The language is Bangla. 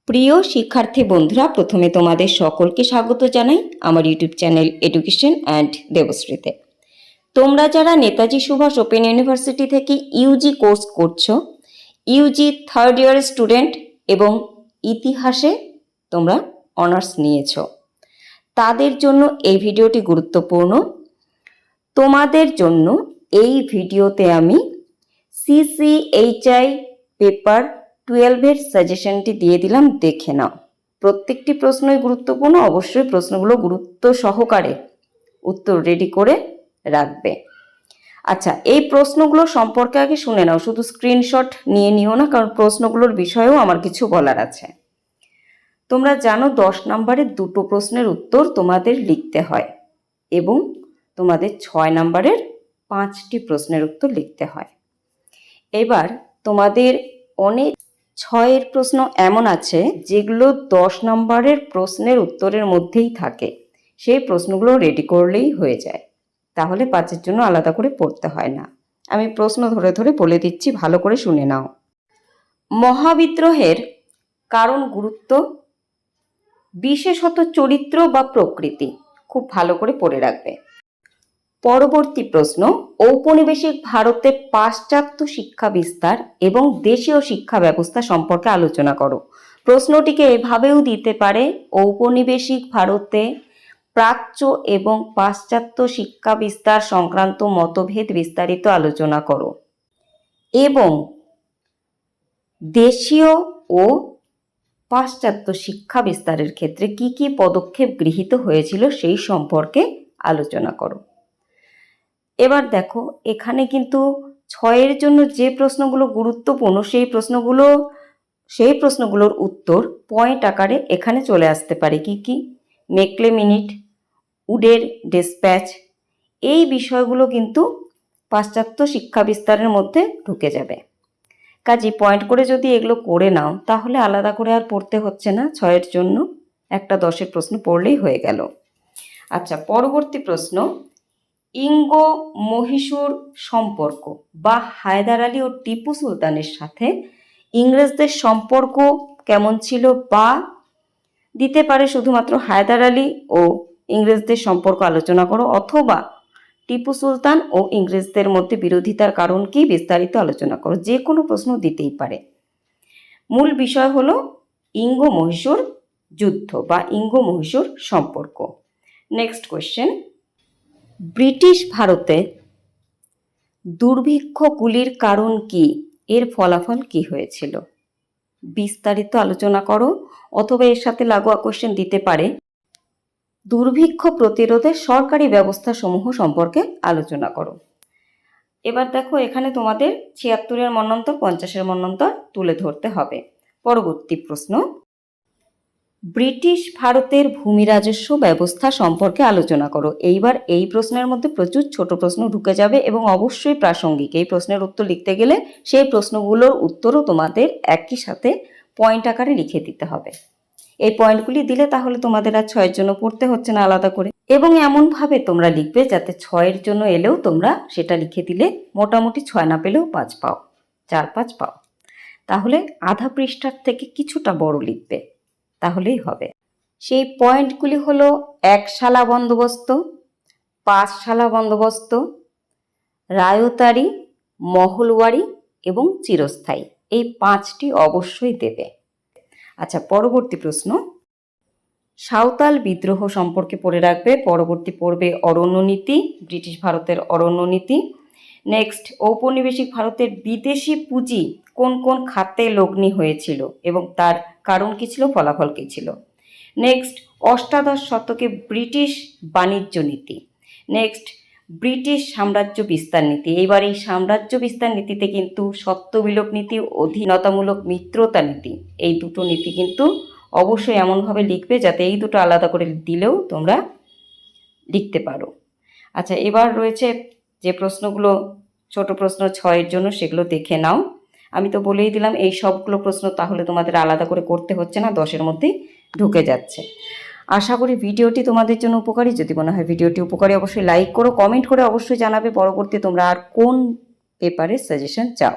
প্রিয় শিক্ষার্থী বন্ধুরা, প্রথমে তোমাদের সকলকে স্বাগত জানাই আমার ইউটিউব চ্যানেল এডুকেশন অ্যান্ড দেবশ্রীতে। তোমরা যারা নেতাজি সুভাষ ওপেন ইউনিভার্সিটি থেকে ইউজি কোর্স করছো, ইউজি থার্ড ইয়ার স্টুডেন্ট এবং ইতিহাসে তোমরা অনার্স নিয়েছো, তাদের জন্য এই ভিডিওটি গুরুত্বপূর্ণ। তোমাদের জন্য এই ভিডিওতে আমি CCHI পেপার 12-এর সাজেশনটি দিয়ে দিলাম, দেখে নাও। প্রত্যেকটি প্রশ্নই গুরুত্বপূর্ণ, অবশ্যই প্রশ্নগুলো গুরুত্ব সহকারে উত্তর রেডি করে রাখবে। আচ্ছা, এই প্রশ্নগুলো সম্পর্কে আগে শুনে নাও, শুধু স্ক্রিনশট নিয়ে নিও না, কারণ প্রশ্নগুলোর বিষয়েও আমার কিছু বলার আছে। তোমরা জানো 10 নম্বরের 2টো প্রশ্নের উত্তর তোমাদের লিখতে হয় এবং তোমাদের 6 নম্বরের 5টি প্রশ্নের উত্তর লিখতে হয়। এবার তোমাদের অনেক 6-এর প্রশ্ন এমন আছে যেগুলো 10 নম্বরের প্রশ্নের উত্তরের মধ্যেই থাকে, সেই প্রশ্নগুলো রেডি করলেই হয়ে যায়, তাহলে 5-এর জন্য আলাদা করে পড়তে হয় না। আমি প্রশ্ন ধরে ধরে বলে দিচ্ছি, ভালো করে শুনে নাও। মহাবিদ্রোহের কারণ, গুরুত্ব, বিশেষত চরিত্র বা প্রকৃতি, খুব ভালো করে পড়ে রাখবে। পরবর্তী প্রশ্ন, ঔপনিবেশিক ভারতে পাশ্চাত্য শিক্ষা বিস্তার এবং দেশীয় শিক্ষা ব্যবস্থা সম্পর্কে আলোচনা করো। প্রশ্নটিকে এভাবেও দিতে পারে, ঔপনিবেশিক ভারতে প্রাচ্য এবং পাশ্চাত্য শিক্ষা বিস্তার সংক্রান্ত মতভেদ বিস্তারিত আলোচনা করো এবং দেশীয় ও পাশ্চাত্য শিক্ষা বিস্তারের ক্ষেত্রে কি কি পদক্ষেপ গৃহীত হয়েছিল সেই সম্পর্কে আলোচনা করো। এবার দেখো, এখানে কিন্তু 6-এর জন্য যে প্রশ্নগুলো গুরুত্বপূর্ণ সেই প্রশ্নগুলোর উত্তর পয়েন্ট আকারে এখানে চলে আসতে পারে। কি কি? মেকলে মিনিট, উডের ডিসপ্যাচ, এই বিষয়গুলো কিন্তু পাশ্চাত্য শিক্ষা বিস্তারের মধ্যে ঢুকে যাবে। কাজে পয়েন্ট করে যদি এগুলো করে নাও, তাহলে আলাদা করে আর পড়তে হচ্ছে না। 6-এর জন্য একটা 10-এর প্রশ্ন পড়লেই হয়ে গেল। আচ্ছা, পরবর্তী প্রশ্ন, ইঙ্গো মহীশূর সম্পর্ক বা হায়দার আলী ও টিপু সুলতানের সাথে ইংরেজদের সম্পর্ক কেমন ছিল, বা দিতে পারে শুধুমাত্র হায়দার আলী ও ইংরেজদের সম্পর্ক আলোচনা করো, অথবা টিপু সুলতান ও ইংরেজদের মধ্যে বিরোধিতার কারণ কি বিস্তারিত আলোচনা করো। যে কোনো প্রশ্ন দিতেই পারে। মূল বিষয় হলো ইঙ্গো মহীশূর যুদ্ধ বা ইঙ্গো মহীশূর সম্পর্ক। নেক্সট কোয়েশ্চেন, ব্রিটিশ ভারতে দুর্ভিক্ষগুলির কারণ কি, এর ফলাফল কি হয়েছিল, বিস্তারিত আলোচনা করো। অথবা এর সাথে লাগোয়া কোয়েশ্চেন দিতে পারে, দুর্ভিক্ষ প্রতিরোধে সরকারি ব্যবস্থা সমূহ সম্পর্কে আলোচনা করো। এবার দেখো, এখানে তোমাদের 76-এর মন্বন্তর, 50-এর মন্বন্তর তুলে ধরতে হবে। পরবর্তী প্রশ্ন, ব্রিটিশ ভারতের ভূমি রাজস্ব ব্যবস্থা সম্পর্কে আলোচনা করো। এইবার এই প্রশ্নের মধ্যে প্রচুর ছোট প্রশ্ন ঢুকে যাবে এবং অবশ্যই প্রাসঙ্গিক। এই প্রশ্নের উত্তর লিখতে গেলে সেই প্রশ্নগুলোর উত্তরও তোমাদের একই সাথে পয়েন্ট আকারে লিখে দিতে হবে। এই পয়েন্টগুলি দিলে তাহলে তোমাদের আর 6-এর জন্য পড়তে হচ্ছে না আলাদা করে, এবং এমনভাবে তোমরা লিখবে যাতে 6-এর জন্য এলেও তোমরা সেটা লিখে দিলে মোটামুটি 6 না পেলেও 5 পাও, 4-5 পাও। তাহলে আধা পৃষ্ঠার থেকে কিছুটা বড় লিখবে, তাহলেই হবে। সেই পয়েন্টগুলি হলো একশালা বন্দোবস্ত, পাঁচশালা বন্দোবস্ত, রায়তারি, মহলওয়ারি এবং চিরস্থায়ী। এই 5টি অবশ্যই দেবে। আচ্ছা, পরবর্তী প্রশ্ন, সাঁওতাল বিদ্রোহ সম্পর্কে পড়ে রাখবে। পরবর্তী পড়বে অরণ্য নীতি, ব্রিটিশ ভারতের অরণ্য নীতি। নেক্সট, ঔপনিবেশিক ভারতের বিদেশি পুঁজি কোন কোন খাতে লগ্নি হয়েছিল এবং তার কারণ কী ছিল, ফলাফল কী ছিল। নেক্সট, অষ্টাদশ শতকে ব্রিটিশ বাণিজ্য নীতি। নেক্সট, ব্রিটিশ সাম্রাজ্য বিস্তার নীতি। এইবার এই সাম্রাজ্য বিস্তার নীতিতে কিন্তু সত্ত্ববিলোপ নীতি, অধীনতামূলক মিত্রতা নীতি, এই দুটো নীতি কিন্তু অবশ্যই এমনভাবে লিখবে যাতে এই দুটো আলাদা করে দিলেও তোমরা লিখতে পারো। আচ্ছা, এবার রয়েছে যে প্রশ্নগুলো ছোট প্রশ্ন 6-এর জন্য, সেগুলো দেখে নাও। আমি তো বলেই দিলাম এই সবগুলো প্রশ্ন তাহলে তোমাদের আলাদা করে করতে হচ্ছে না, 10-এর মধ্যেই ঢুকে যাচ্ছে। আশা করি ভিডিওটি তোমাদের জন্য উপকারী। যদি মনে হয় ভিডিওটি উপকারী, অবশ্যই লাইক করো, কমেন্ট করে অবশ্যই জানাবে পরবর্তী তোমরা আর কোন পেপারের সাজেশন চাও।